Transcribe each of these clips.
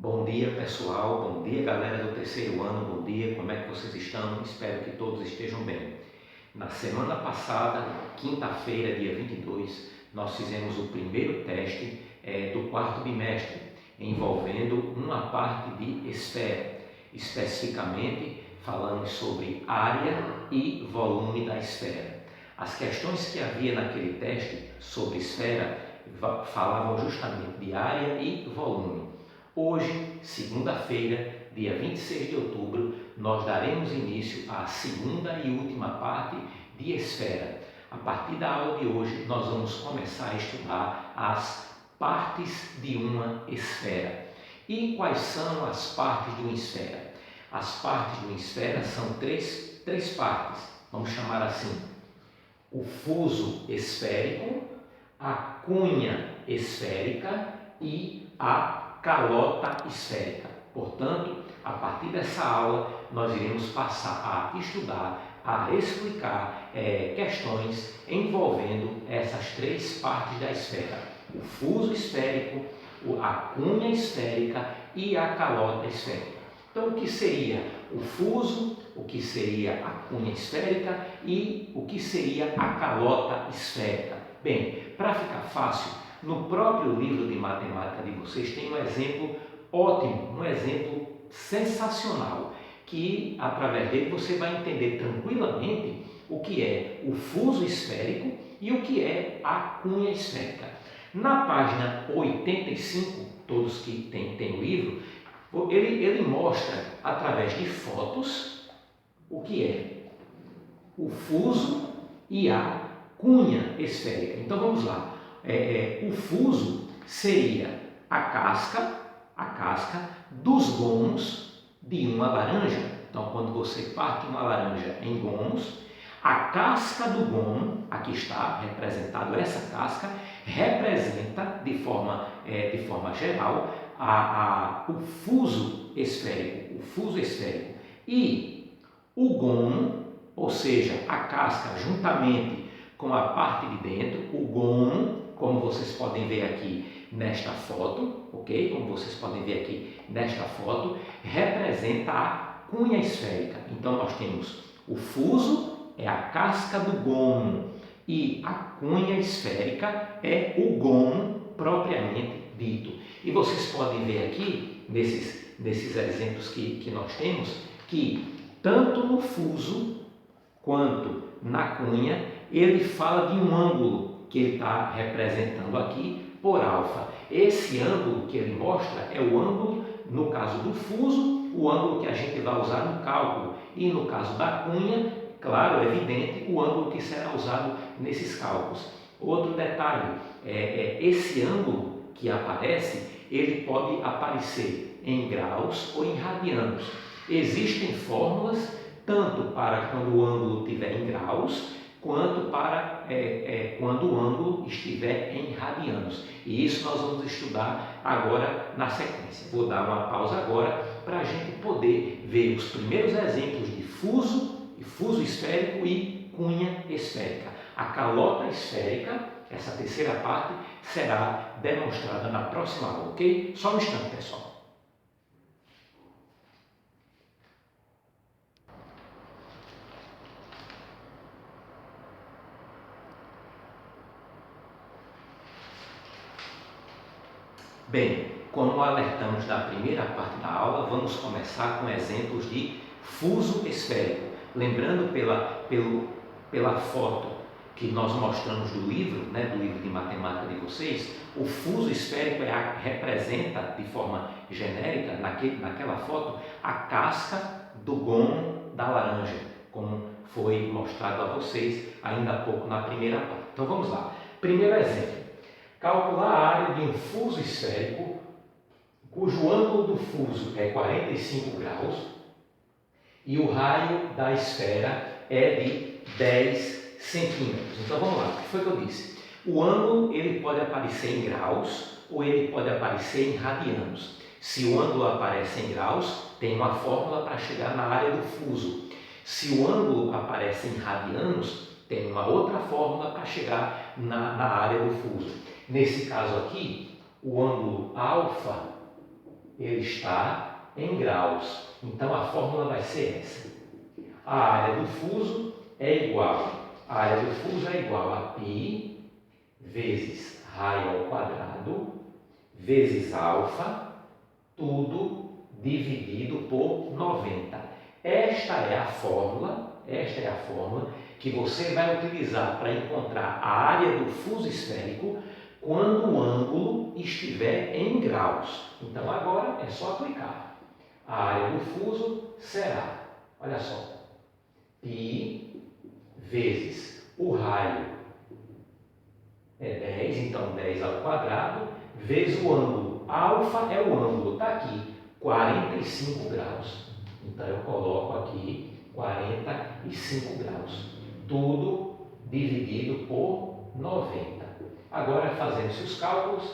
Bom dia, pessoal, bom dia, galera do terceiro ano, bom dia, como é que vocês estão? Espero que todos estejam bem. Na semana passada, quinta-feira, dia 22, nós fizemos o primeiro teste do quarto bimestre, envolvendo uma parte de esfera. Especificamente, falamos sobre área e volume da esfera. As questões que havia naquele teste sobre esfera falavam justamente de área e volume. Hoje, segunda-feira, dia 26 de outubro, nós daremos início à segunda e última parte de esfera. A partir da aula de hoje, nós vamos começar a estudar as partes de uma esfera. E quais são as partes de uma esfera? As partes de uma esfera são três partes, vamos chamar assim: o fuso esférico, a cunha esférica e a calota esférica. Portanto, a partir dessa aula, nós iremos passar a estudar, a explicar questões envolvendo essas três partes da esfera: o fuso esférico, a cunha esférica e a calota esférica. Então, o que seria o fuso, o que seria a cunha esférica e o que seria a calota esférica? Bem, para ficar fácil, no próprio livro de matemática de vocês tem um exemplo ótimo, um exemplo sensacional, que através dele você vai entender tranquilamente o que é o fuso esférico e o que é a cunha esférica. Na página 85, todos que têm o livro, ele mostra através de fotos o que é o fuso e a cunha esférica. Então vamos lá. O fuso seria a casca dos gomos de uma laranja. Então, quando você parte uma laranja em gomos, a casca do gomo, aqui está representado, essa casca representa de forma geral o fuso esférico, e o gomo, ou seja, a casca juntamente com a parte de dentro, o gomo, como vocês podem ver aqui nesta foto, ok? Como vocês podem ver aqui nesta foto, representa a cunha esférica. Então nós temos o fuso, é a casca do gomo, e a cunha esférica é o gomo propriamente dito. E vocês podem ver aqui, nesses exemplos que nós temos, que tanto no fuso quanto na cunha, ele fala de um ângulo que ele está representando aqui por alfa. Esse ângulo que ele mostra é o ângulo, no caso do fuso, o ângulo que a gente vai usar no cálculo. E no caso da cunha, claro, é evidente, o ângulo que será usado nesses cálculos. Outro detalhe, esse ângulo que aparece, ele pode aparecer em graus ou em radianos. Existem fórmulas tanto para quando o ângulo estiver em graus, quanto para quando o ângulo estiver em radianos. E isso nós vamos estudar agora na sequência. Vou dar uma pausa agora para a gente poder ver os primeiros exemplos de fuso esférico e cunha esférica. A calota esférica, essa terceira parte, será demonstrada na próxima aula, ok? Só um instante, pessoal. Bem, como alertamos na primeira parte da aula, vamos começar com exemplos de fuso esférico. Lembrando pela foto que nós mostramos do livro, do livro de matemática de vocês, o fuso esférico representa de forma genérica, naquela foto, a casca do gomo da laranja, como foi mostrado a vocês ainda há pouco na primeira parte. Então vamos lá. Primeiro exemplo. Calcular a área de um fuso esférico cujo ângulo do fuso é 45 graus e o raio da esfera é de 10 centímetros. Então vamos lá, o que foi que eu disse? O ângulo ele pode aparecer em graus ou ele pode aparecer em radianos. Se o ângulo aparece em graus, tem uma fórmula para chegar na área do fuso. Se o ângulo aparece em radianos, tem uma outra fórmula para chegar na área do fuso. Nesse caso aqui, o ângulo alfa ele está em graus. Então a fórmula vai ser essa. A área do fuso é igual a π vezes raio ao quadrado vezes alfa, tudo dividido por 90. Esta é a fórmula que você vai utilizar para encontrar a área do fuso esférico quando o ângulo estiver em graus. Então agora é só aplicar. A área do fuso será, olha só, π vezes o raio é 10, então 10 ao quadrado, vezes o ângulo. Alfa é o ângulo, está aqui, 45 graus. Então eu coloco aqui 45 graus. Tudo dividido por 90. Agora, fazendo-se os cálculos,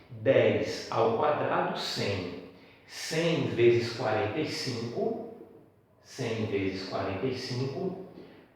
10 ao quadrado, 100. 100 vezes 45,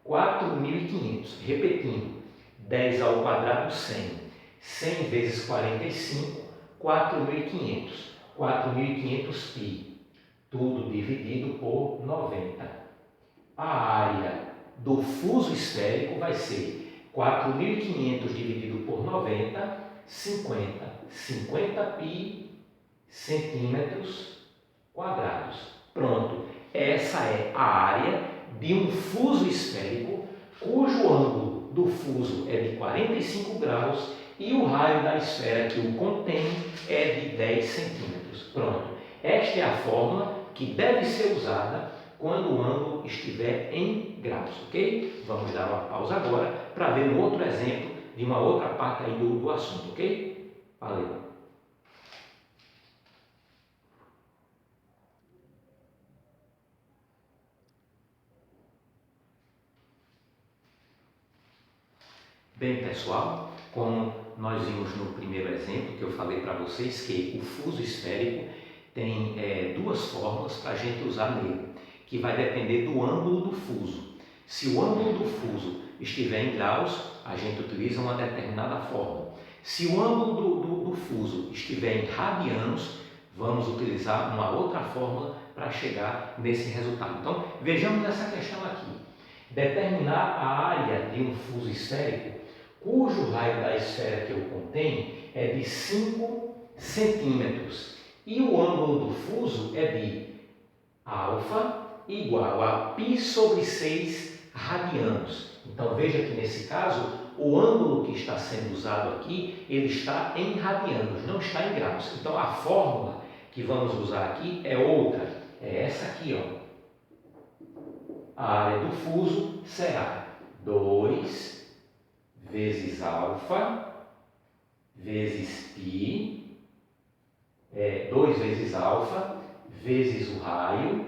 4.500. Repetindo, 10 ao quadrado, 100. 100 vezes 45, 4.500. 4.500 π. Tudo dividido por 90. A área do fuso esférico vai ser 4.500 dividido por 90, 50. 50 π centímetros quadrados. Pronto. Essa é a área de um fuso esférico cujo ângulo do fuso é de 45 graus e o raio da esfera que o contém é de 10 centímetros. Pronto. Esta é a fórmula que deve ser usada quando o ângulo estiver em graus, ok? Vamos dar uma pausa agora para ver um outro exemplo de uma outra parte aí do assunto, ok? Valeu! Bem, pessoal, como nós vimos no primeiro exemplo que eu falei para vocês, que o fuso esférico tem duas fórmulas para a gente usar nele, que vai depender do ângulo do fuso. Se o ângulo do fuso estiver em graus, a gente utiliza uma determinada fórmula. Se o ângulo do fuso estiver em radianos, vamos utilizar uma outra fórmula para chegar nesse resultado. Então, vejamos essa questão aqui. Determinar a área de um fuso esférico cujo raio da esfera que o contém é de 5 centímetros e o ângulo do fuso é de alfa igual a π sobre 6 radianos. Então veja que nesse caso o ângulo que está sendo usado aqui, ele está em radianos, não está em graus. Então a fórmula que vamos usar aqui é outra, é essa aqui, ó. A área do fuso será 2 vezes alfa vezes π, 2 vezes alfa vezes o raio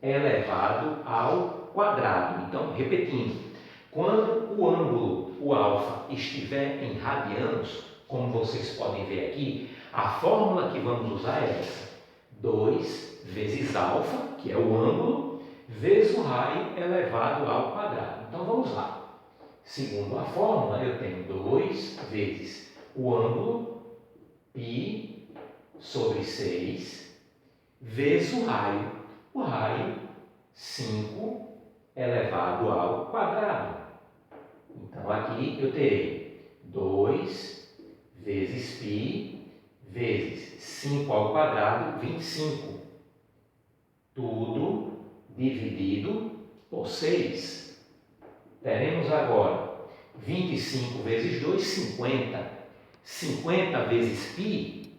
elevado ao quadrado. Então, repetindo, quando o ângulo, o alfa, estiver em radianos, como vocês podem ver aqui, a fórmula que vamos usar é essa: 2 vezes alfa, que é o ângulo, vezes o raio elevado ao quadrado. Então, vamos lá. Segundo a fórmula, eu tenho 2 vezes o ângulo, π sobre 6, vezes o raio. O raio, 5 elevado ao quadrado. Então, aqui eu terei 2 vezes π vezes 5 ao quadrado, 25. Tudo dividido por 6. Teremos agora 25 vezes 2, 50. 50 vezes π,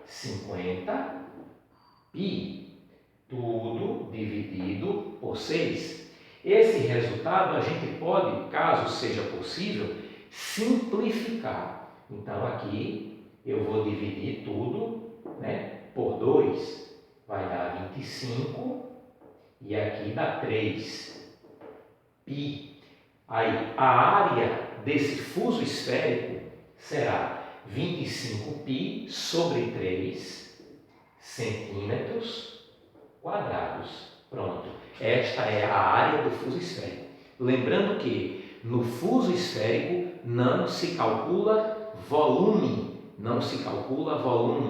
50 π. Tudo dividido por 6. Esse resultado a gente pode, caso seja possível, simplificar. Então aqui eu vou dividir tudo, por 2. Vai dar 25 e aqui dá 3 π. Aí, a área desse fuso esférico será 25π sobre 3 centímetros quadrados. Pronto. Esta é a área do fuso esférico. Lembrando que no fuso esférico não se calcula volume,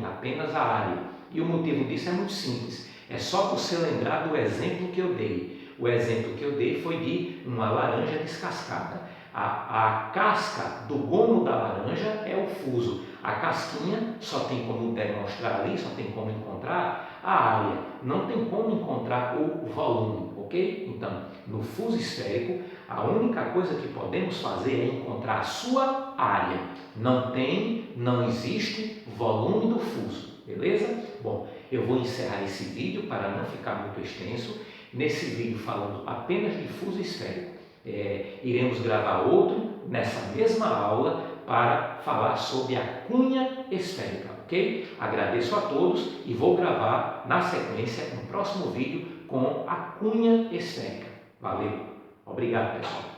apenas a área. E o motivo disso é muito simples. É só você lembrar do exemplo que eu dei. O exemplo que eu dei foi de uma laranja descascada. A casca do gomo da laranja é o fuso. A casquinha só tem como demonstrar ali, só tem como encontrar a área. Não tem como encontrar o volume, ok? Então, no fuso esférico, a única coisa que podemos fazer é encontrar a sua área. Não existe volume do fuso, beleza? Bom, eu vou encerrar esse vídeo para não ficar muito extenso. Nesse vídeo falando apenas de fuso esférico. Iremos gravar outro nessa mesma aula para falar sobre a cunha esférica, ok? Agradeço a todos e vou gravar na sequência no próximo vídeo com a cunha esférica. Valeu! Obrigado, pessoal!